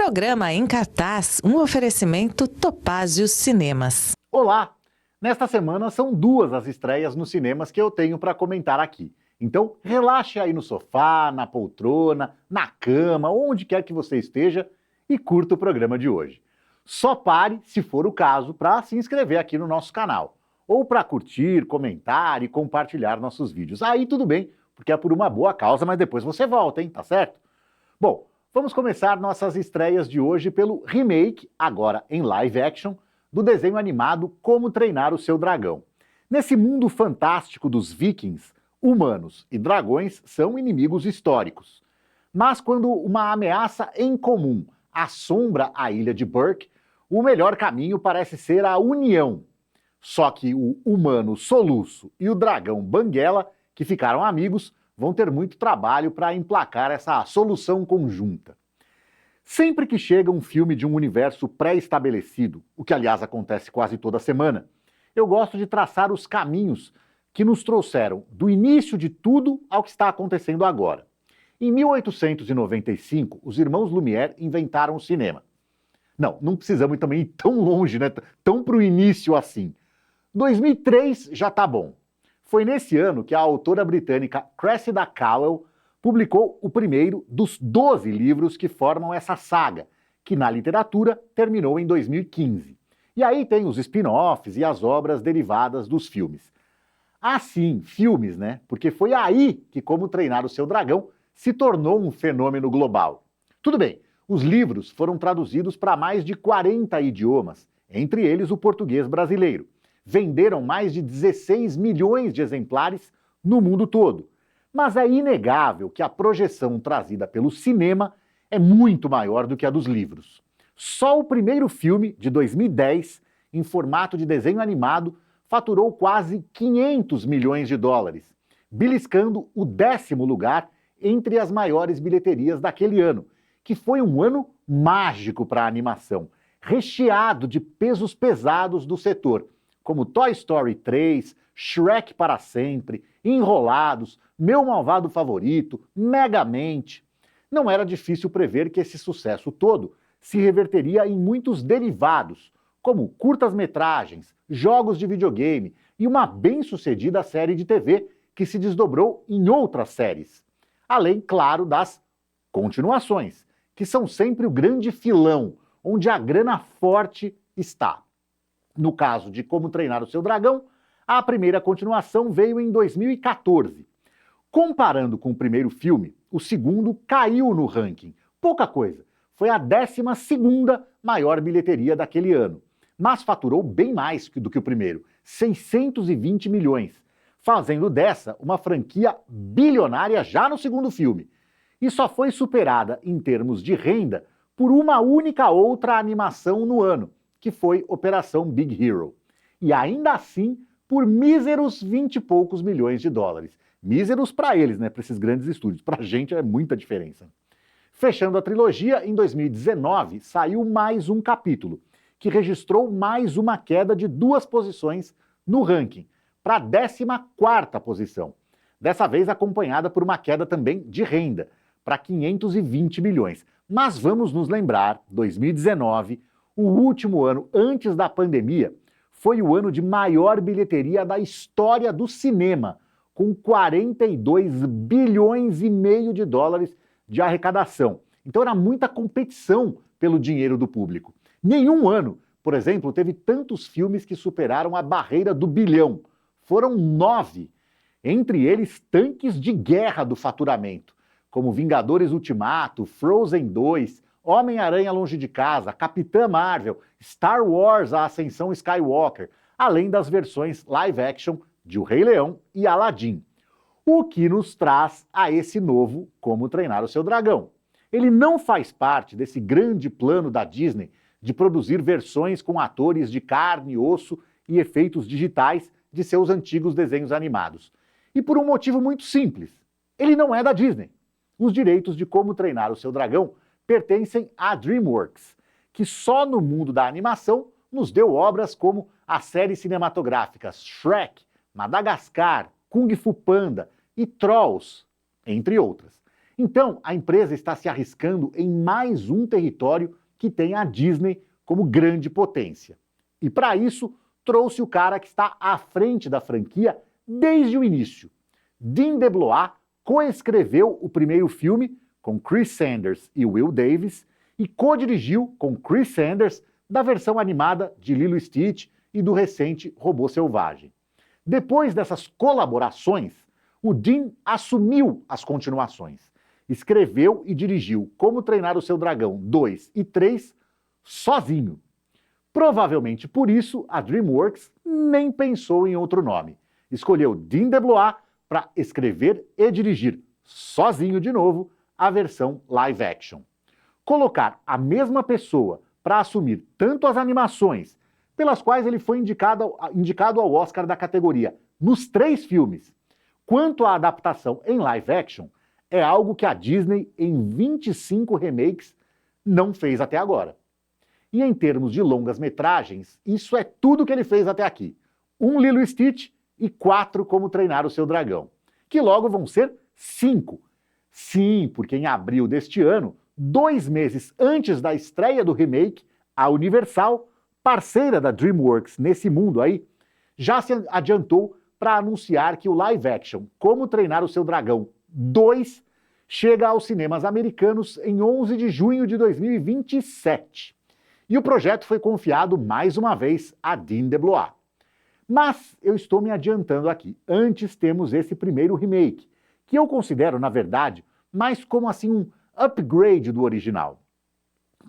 Programa em cartaz, um oferecimento Topázio Cinemas. Olá! Nesta semana são 2 as estreias nos cinemas que eu tenho para comentar aqui. Então relaxe aí no sofá, na poltrona, na cama, onde quer que você esteja e curta o programa de hoje. Só pare, se for o caso, para se inscrever aqui no nosso canal. Ou para curtir, comentar e compartilhar nossos vídeos. Aí tudo bem, porque é por uma boa causa, mas depois você volta, hein? Tá certo? Bom, vamos começar nossas estreias de hoje pelo remake, agora em live action, do desenho animado Como Treinar o Seu Dragão. Nesse mundo fantástico dos vikings, humanos e dragões são inimigos históricos. Mas quando uma ameaça em comum assombra a ilha de Berk, o melhor caminho parece ser a união. Só que o humano Soluço e o dragão Banguela, que ficaram amigos, vão ter muito trabalho para emplacar essa solução conjunta. Sempre que chega um filme de um universo pré-estabelecido, o que aliás acontece quase toda semana, eu gosto de traçar os caminhos que nos trouxeram do início de tudo ao que está acontecendo agora. Em 1895, os irmãos Lumière inventaram o cinema. Não precisamos também ir tão longe, né? Tão para o início assim. 2003 já tá bom. Foi nesse ano que a autora britânica Cressida Cowell publicou o primeiro dos 12 livros que formam essa saga, que na literatura terminou em 2015. E aí tem os spin-offs e as obras derivadas dos filmes. Ah, sim, filmes, né? Porque foi aí que Como Treinar o Seu Dragão se tornou um fenômeno global. Tudo bem, os livros foram traduzidos para mais de 40 idiomas, entre eles o português brasileiro. Venderam mais de 16 milhões de exemplares no mundo todo. Mas é inegável que a projeção trazida pelo cinema é muito maior do que a dos livros. Só o primeiro filme, de 2010, em formato de desenho animado, faturou quase 500 milhões de dólares, beliscando o 10º lugar entre as maiores bilheterias daquele ano, que foi um ano mágico para a animação, recheado de pesos pesados do setor, como Toy Story 3, Shrek para Sempre, Enrolados, Meu Malvado Favorito, Megamente. Não era difícil prever que esse sucesso todo se reverteria em muitos derivados, como curtas-metragens, jogos de videogame e uma bem-sucedida série de TV que se desdobrou em outras séries. Além, claro, das continuações, que são sempre o grande filão, onde a grana forte está. No caso de Como Treinar o Seu Dragão, a primeira continuação veio em 2014. Comparando com o primeiro filme, o segundo caiu no ranking. Pouca coisa. Foi a 12ª maior bilheteria daquele ano. Mas faturou bem mais do que o primeiro, 620 milhões, fazendo dessa uma franquia bilionária já no segundo filme. E só foi superada em termos de renda por uma única outra animação no ano, que foi Operação Big Hero. E ainda assim, por míseros 20 e poucos milhões de dólares. Míseros para eles, né? Para esses grandes estúdios. Para a gente é muita diferença. Fechando a trilogia, em 2019 saiu mais um capítulo, que registrou mais uma queda de 2 posições no ranking, para a 14ª posição. Dessa vez acompanhada por uma queda também de renda, para 520 milhões. Mas vamos nos lembrar, 2019, o último ano antes da pandemia, foi o ano de maior bilheteria da história do cinema, com 42 bilhões e meio de dólares de arrecadação. Então era muita competição pelo dinheiro do público. Nenhum ano, por exemplo, teve tantos filmes que superaram a barreira do bilhão. Foram 9, entre eles tanques de guerra do faturamento, como Vingadores Ultimato, Frozen 2, Homem-Aranha Longe de Casa, Capitã Marvel, Star Wars A Ascensão Skywalker, além das versões live action de O Rei Leão e Aladdin. O que nos traz a esse novo Como Treinar o Seu Dragão. Ele não faz parte desse grande plano da Disney de produzir versões com atores de carne, osso e efeitos digitais de seus antigos desenhos animados. E por um motivo muito simples. Ele não é da Disney. Os direitos de Como Treinar o Seu Dragão pertencem à DreamWorks, que só no mundo da animação nos deu obras como as séries cinematográficas Shrek, Madagascar, Kung Fu Panda e Trolls, entre outras. Então, a empresa está se arriscando em mais um território que tem a Disney como grande potência. E para isso, trouxe o cara que está à frente da franquia desde o início. Dean DeBlois coescreveu o primeiro filme com Chris Sanders e Will Davis e co-dirigiu com Chris Sanders da versão animada de Lilo e Stitch e do recente Robô Selvagem. Depois dessas colaborações, o Dean assumiu as continuações. Escreveu e dirigiu Como Treinar o Seu Dragão 2 e 3 sozinho. Provavelmente por isso, a DreamWorks nem pensou em outro nome. Escolheu Dean DeBlois para escrever e dirigir sozinho de novo a versão live action. Colocar a mesma pessoa para assumir tanto as animações, pelas quais ele foi indicado ao Oscar da categoria nos 3 filmes, quanto a adaptação em live action, é algo que a Disney, em 25 remakes, não fez até agora. E em termos de longas-metragens, isso é tudo que ele fez até aqui. 1 Lilo e Stitch e 4 Como Treinar o Seu Dragão, que logo vão ser 5. Sim, porque em abril deste ano, 2 meses antes da estreia do remake, a Universal, parceira da DreamWorks nesse mundo aí, já se adiantou para anunciar que o live action Como Treinar o Seu Dragão 2 chega aos cinemas americanos em 11 de junho de 2027. E o projeto foi confiado mais uma vez a Dean DeBlois. Mas eu estou me adiantando aqui. Antes temos esse primeiro remake, que eu considero, na verdade, mais como assim um upgrade do original.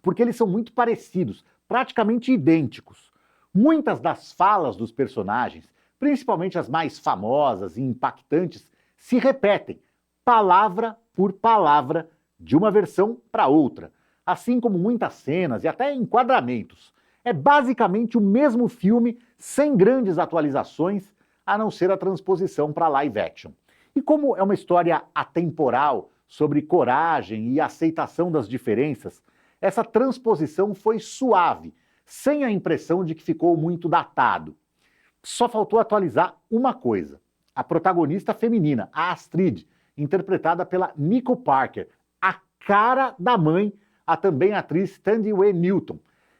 Porque eles são muito parecidos, praticamente idênticos. Muitas das falas dos personagens, principalmente as mais famosas e impactantes, se repetem, palavra por palavra, de uma versão para outra, assim como muitas cenas e até enquadramentos. É basicamente o mesmo filme, sem grandes atualizações, a não ser a transposição para live action. E como é uma história atemporal, sobre coragem e aceitação das diferenças, essa transposição foi suave, sem a impressão de que ficou muito datado. Só faltou atualizar uma coisa. A protagonista feminina, a Astrid, interpretada pela Nico Parker, a cara da mãe, a também atriz Thandie Way Newton.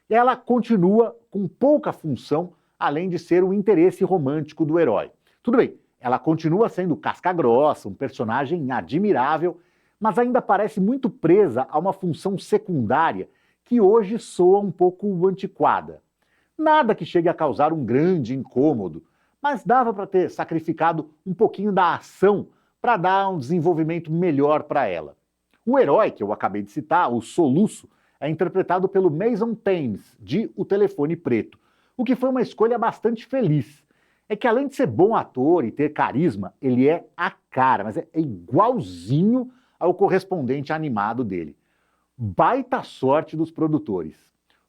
Ela continua com pouca função, além de ser o interesse romântico do herói. Tudo bem, ela continua sendo casca-grossa, um personagem admirável, mas ainda parece muito presa a uma função secundária que hoje soa um pouco antiquada. Nada que chegue a causar um grande incômodo, mas dava para ter sacrificado um pouquinho da ação para dar um desenvolvimento melhor para ela. O herói que eu acabei de citar, o Soluço, é interpretado pelo Mason Thames, de O Telefone Preto, o que foi uma escolha bastante feliz. É que além de ser bom ator e ter carisma, ele é a cara, mas é igualzinho ao correspondente animado dele. Baita sorte dos produtores.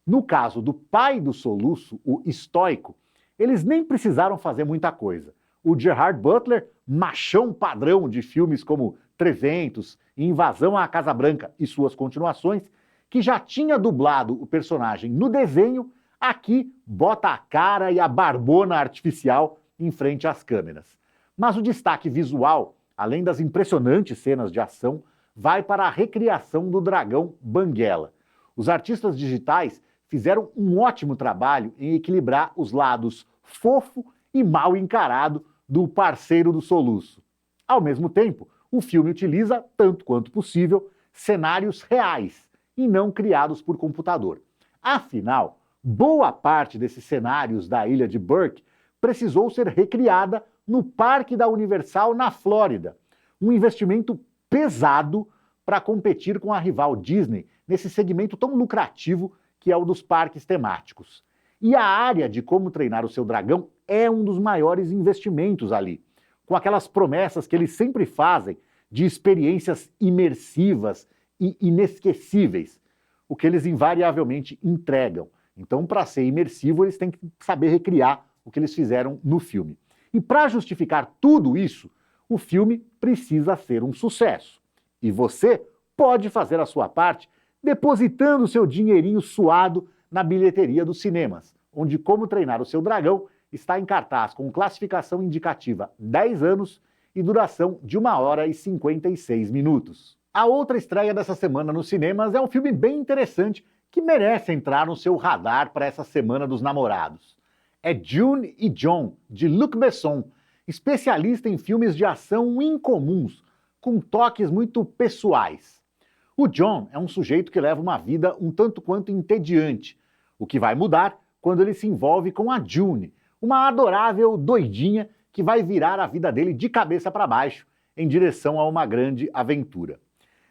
No caso do pai do Soluço, o Estoico, eles nem precisaram fazer muita coisa. O Gerard Butler, machão padrão de filmes como 300, Invasão à Casa Branca e suas continuações, que já tinha dublado o personagem no desenho, aqui bota a cara e a barbona artificial em frente às câmeras. Mas o destaque visual, além das impressionantes cenas de ação, vai para a recriação do dragão Banguela. Os artistas digitais fizeram um ótimo trabalho em equilibrar os lados fofo e mal encarado do parceiro do Soluço. Ao mesmo tempo, o filme utiliza, tanto quanto possível, cenários reais e não criados por computador. Afinal, boa parte desses cenários da ilha de Burke precisou ser recriada no Parque da Universal na Flórida. Um investimento pesado para competir com a rival Disney nesse segmento tão lucrativo que é o dos parques temáticos. E a área de Como Treinar o Seu Dragão é um dos maiores investimentos ali, com aquelas promessas que eles sempre fazem de experiências imersivas e inesquecíveis, o que eles invariavelmente entregam. Então, para ser imersivo, eles têm que saber recriar o que eles fizeram no filme. E para justificar tudo isso, o filme precisa ser um sucesso. E você pode fazer a sua parte depositando o seu dinheirinho suado na bilheteria dos cinemas, onde Como Treinar o Seu Dragão está em cartaz com classificação indicativa 10 anos e duração de 1 hora e 56 minutos. A outra estreia dessa semana nos cinemas é um filme bem interessante que merece entrar no seu radar para essa Semana dos Namorados. É June e John, de Luc Besson, especialista em filmes de ação incomuns, com toques muito pessoais. O John é um sujeito que leva uma vida um tanto quanto entediante, o que vai mudar quando ele se envolve com a June, uma adorável doidinha que vai virar a vida dele de cabeça para baixo em direção a uma grande aventura.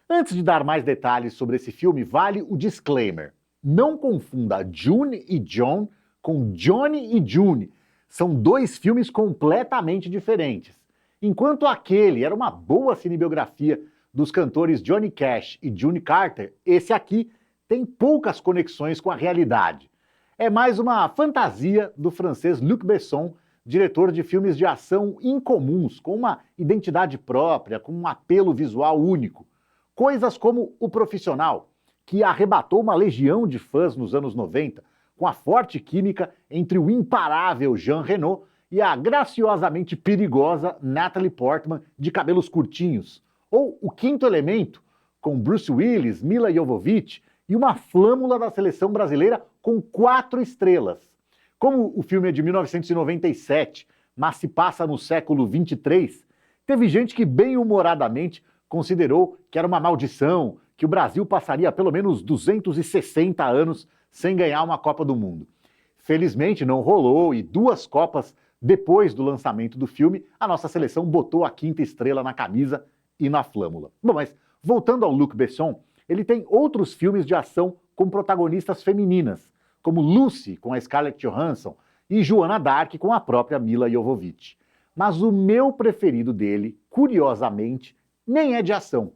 Antes de dar mais detalhes sobre esse filme, vale o disclaimer. Não confunda June e John com Johnny e June. São dois filmes completamente diferentes. Enquanto aquele era uma boa cinebiografia dos cantores Johnny Cash e June Carter, esse aqui tem poucas conexões com a realidade. É mais uma fantasia do francês Luc Besson, diretor de filmes de ação incomuns, com uma identidade própria, com um apelo visual único. Coisas como O Profissional, que arrebatou uma legião de fãs nos anos 90, com a forte química entre o imparável Jean Reno e a graciosamente perigosa Natalie Portman de cabelos curtinhos. Ou O Quinto Elemento, com Bruce Willis, Mila Jovovich e uma flâmula da seleção brasileira com 4 estrelas. Como o filme é de 1997, mas se passa no século 23, teve gente que bem-humoradamente considerou que era uma maldição, que o Brasil passaria pelo menos 260 anos sem ganhar uma Copa do Mundo. Felizmente não rolou e 2 Copas depois do lançamento do filme, a nossa seleção botou a 5ª estrela na camisa e na flâmula. Bom, mas voltando ao Luc Besson, ele tem outros filmes de ação com protagonistas femininas, como Lucy, com a Scarlett Johansson, e Joana d'Arc, com a própria Mila Jovovich. Mas o meu preferido dele, curiosamente, nem é de ação.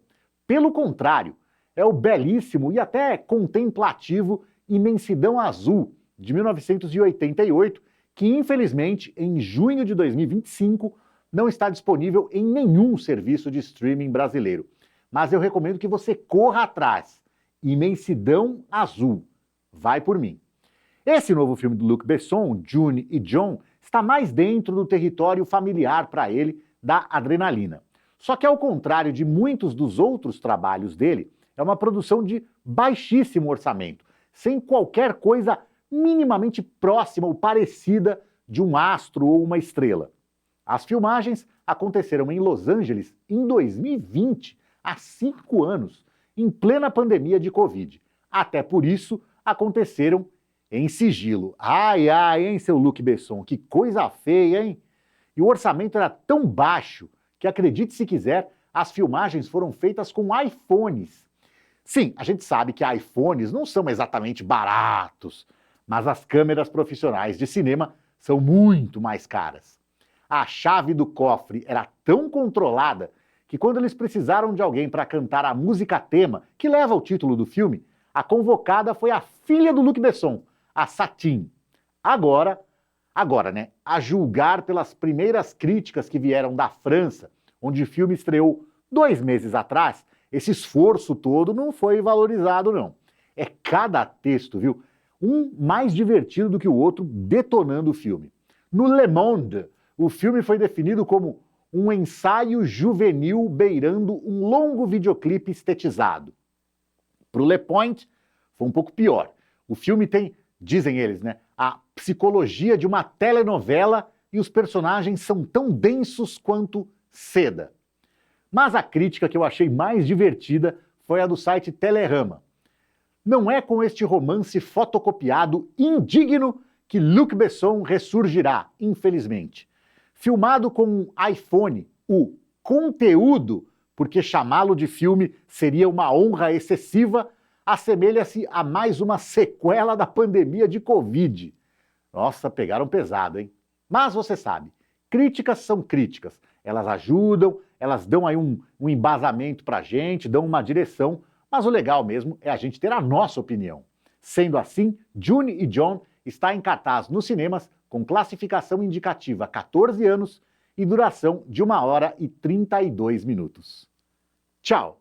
Pelo contrário, é o belíssimo e até contemplativo Imensidão Azul, de 1988, que infelizmente, em junho de 2025, não está disponível em nenhum serviço de streaming brasileiro. Mas eu recomendo que você corra atrás. Imensidão Azul. Vai por mim. Esse novo filme do Luc Besson, June e John, está mais dentro do território familiar para ele da adrenalina. Só que ao contrário de muitos dos outros trabalhos dele, é uma produção de baixíssimo orçamento, sem qualquer coisa minimamente próxima ou parecida de um astro ou uma estrela. As filmagens aconteceram em Los Angeles em 2020, há 5 anos, em plena pandemia de Covid. Até por isso, aconteceram em sigilo. Ai, ai, hein, seu Luc Besson, que coisa feia, hein? E o orçamento era tão baixo que, acredite se quiser, as filmagens foram feitas com iPhones. Sim, a gente sabe que iPhones não são exatamente baratos, mas as câmeras profissionais de cinema são muito mais caras. A chave do cofre era tão controlada que quando eles precisaram de alguém para cantar a música tema, que leva o título do filme, a convocada foi a filha do Luc Besson, a Satine. Agora, né, a julgar pelas primeiras críticas que vieram da França, onde o filme estreou 2 meses atrás, esse esforço todo não foi valorizado, não. É cada texto, viu? Um mais divertido do que o outro, detonando o filme. No Le Monde, o filme foi definido como um ensaio juvenil beirando um longo videoclipe estetizado. Para o Le Point, foi um pouco pior. O filme tem, dizem eles, né, a psicologia de uma telenovela e os personagens são tão densos quanto seda. Mas a crítica que eu achei mais divertida foi a do site Telerama. Não é com este romance fotocopiado indigno que Luc Besson ressurgirá, infelizmente. Filmado com um iPhone, o conteúdo, porque chamá-lo de filme seria uma honra excessiva, assemelha-se a mais uma sequela da pandemia de Covid. Nossa, pegaram pesado, hein? Mas você sabe, críticas são críticas. Elas ajudam, elas dão aí um embasamento pra gente, dão uma direção, mas o legal mesmo é a gente ter a nossa opinião. Sendo assim, June e John está em cartaz nos cinemas com classificação indicativa 14 anos e duração de 1 hora e 32 minutos. Tchau!